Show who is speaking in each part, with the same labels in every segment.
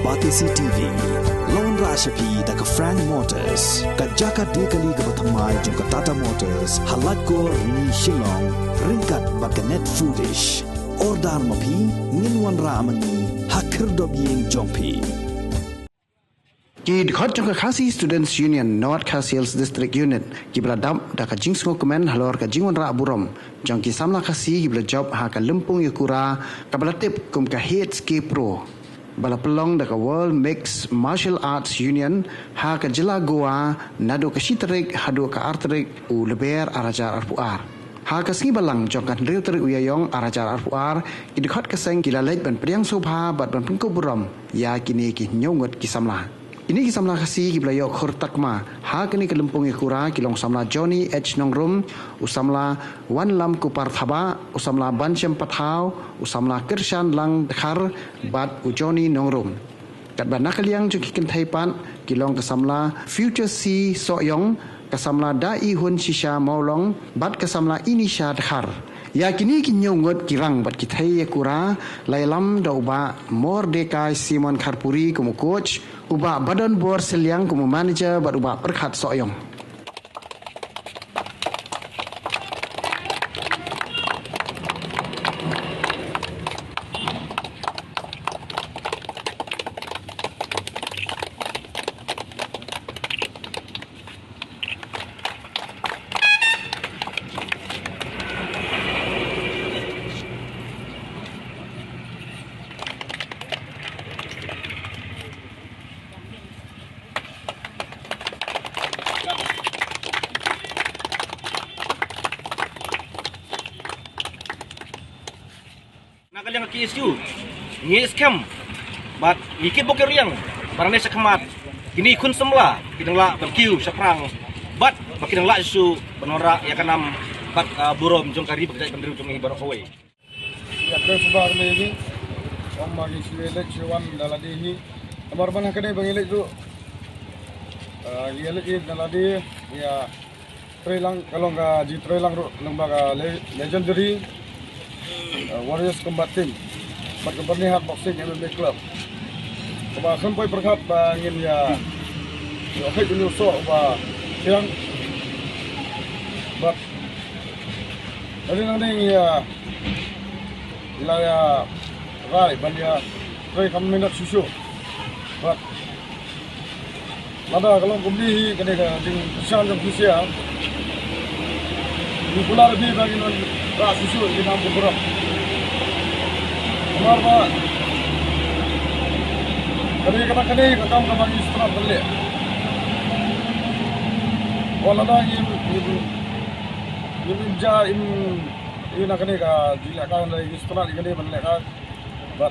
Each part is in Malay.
Speaker 1: Batisi TV, Lone Rashapi da ka Frank Motors, ka Jaka Dekali ka Batamai jong ka Tata Motors, halat ko ni Shillong, ringkat ba ka Net Foodish, Ordar Mapi, Ninwan Ramani, Hakir Dobiyeng Jongpi.
Speaker 2: Ki dekat jangka Khasi Students Union North Khasiels District Unit ki beladam da ka jingsgo komen halor ka jingwan ra burom jang ki samla Khasi ki belajab ha ka lempung yakura ka belatip kum ka heads ki pro bala pelong da ka World Mixed Martial Arts Union ha ka jela goa nado ka shitrik hado ka artrik u leber arajar arpuar ha ka singi balang jang kan riu terik uyayong arajar arpuar ki dekat ka seng ki lalait ban priang sobha bat ban pengko burom ya kini ki nyongot ki samla. Ini kisah samla Khasi ki belayok khurtakma. Ha kini kelempung ikura kilong samla Johnny H Nongrum, usamla Wan Lam Kupar Thaba, usamla Banchem Pathau, usamla Kirshan Lang Dekhar, bat u Johnny Nongrum. Kat ban nakaliang juki kentaipan kilong kesamla Future C Soyong, kesamla Dai Hun Shisha Maulong, bat kesamla Inisha Dekhar. Ya kini kinyongot kirang bat kitai yakura lailam da uba Mordekai Simon Kharpuri kumu coach uba badan bor seliang kumu manager bat uba perkhat soyong.
Speaker 3: Nakaliang KSU, ni scam, bat ikit boker yang, barang desa kemat, ini kun semula, kidang la berkiu seprang, bat bakidang la isu benora ya kanam bat burom jong kari berjaya pendiri jong ibarat kawai.
Speaker 4: Ya kau sebar ini, orang magi siwelet ciwan dalam ini, amar mana kene bangilet tu, gilet ini dalam ini, ya trailang kalau nggak di trailang lembaga legendary. Warriors Combat Team bernihat boxing MMA Club. Ba sampai berkat bangin ya. Oke dulu so ba siang. But dari nanti ya wilayah Rai banyak try kami minat susu. But nada kalau kembali kena jing pesan jam usia. Di pulau lebih bagi ras susu di kampung Buram. Kemar pak, kani kakam kamar istana beli. Walau dah ini nak kani ka dilakukan dari istana di kani beli ka, but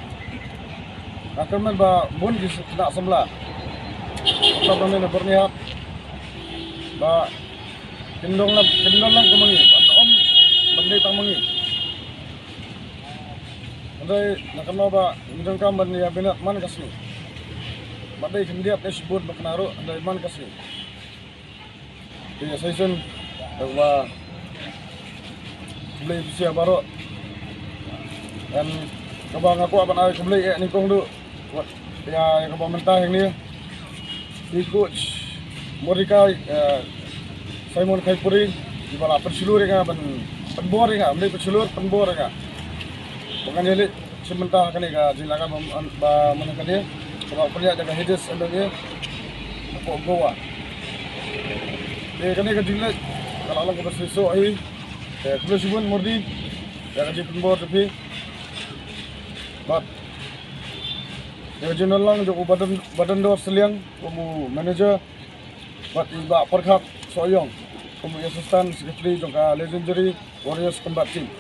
Speaker 4: akan ba bun di nak semula. Kita benda berniat, ba kendong lang kemangi, om benda tamangi. Andai nak kenal ba indong kamban ya binat man kasni. Badai kendiap dashboard baknaru andai man kasni. Di season bahwa beli usia baru dan kabang aku aban ay beli ni kong du ya kabang mentah yang ni di coach Mordekai Simon Kharpuri di bala persulur nga penbor nga beli persulur penbor nga. Bukan jadi sementara kali ka silakan menekan dia. Kalau perlu jaga headers ada dia. Pokok goa. Dia kali ka jilat kalau orang bersesuatu ini. Kalau sibun murdi jaga di pembor tapi. But dia jenal lang joko badan dor seliang kamu manager bat iba perkap soyong kamu assistant secretary jongka legendary Warriors Combat Team.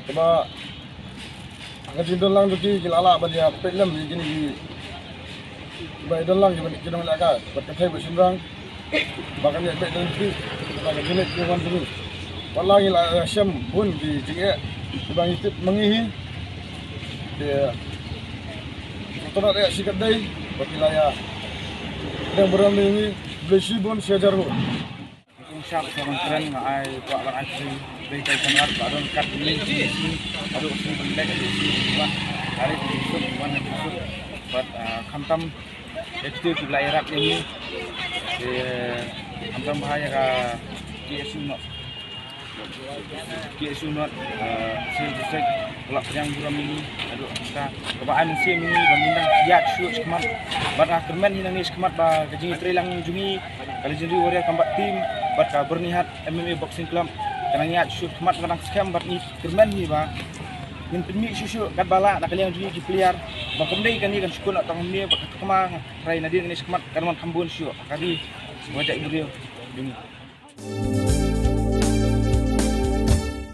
Speaker 4: Coba Ngaji dalang tu kilala badia pelam gini baik dalang gini kita melaka berkata bersenang bahkan ya baik dalam tu kita gini kawan tu walau la syam pun di jika bang itu mengihi dia kita nak sikat dai berkilayah dan berani ini beli pun sejarah. Insya Allah keren ngai buat orang asli berikan sangat baru kat ini aduh sini benda jadi hari ini mana
Speaker 5: but kamtam itu kibla Iraq ini kamtam bahaya ka KSU not si Josek pelak yang buram ini aduh kita kebaan si ini bandingkan ya shoot kemat but kermen hinang ni kemat ba kajing trelang jungi legendary warrior combat team but bernihat MMA boxing club kanang ya shoot kemat kanang scam but ni kermen ni ba min pemi susu kat bala nak kalian jungi ki player ba kemdai kan ni kan sukun atau ni ba kemang try nadin ni kemat kan man kambun shoot kadi wajak beliau jungi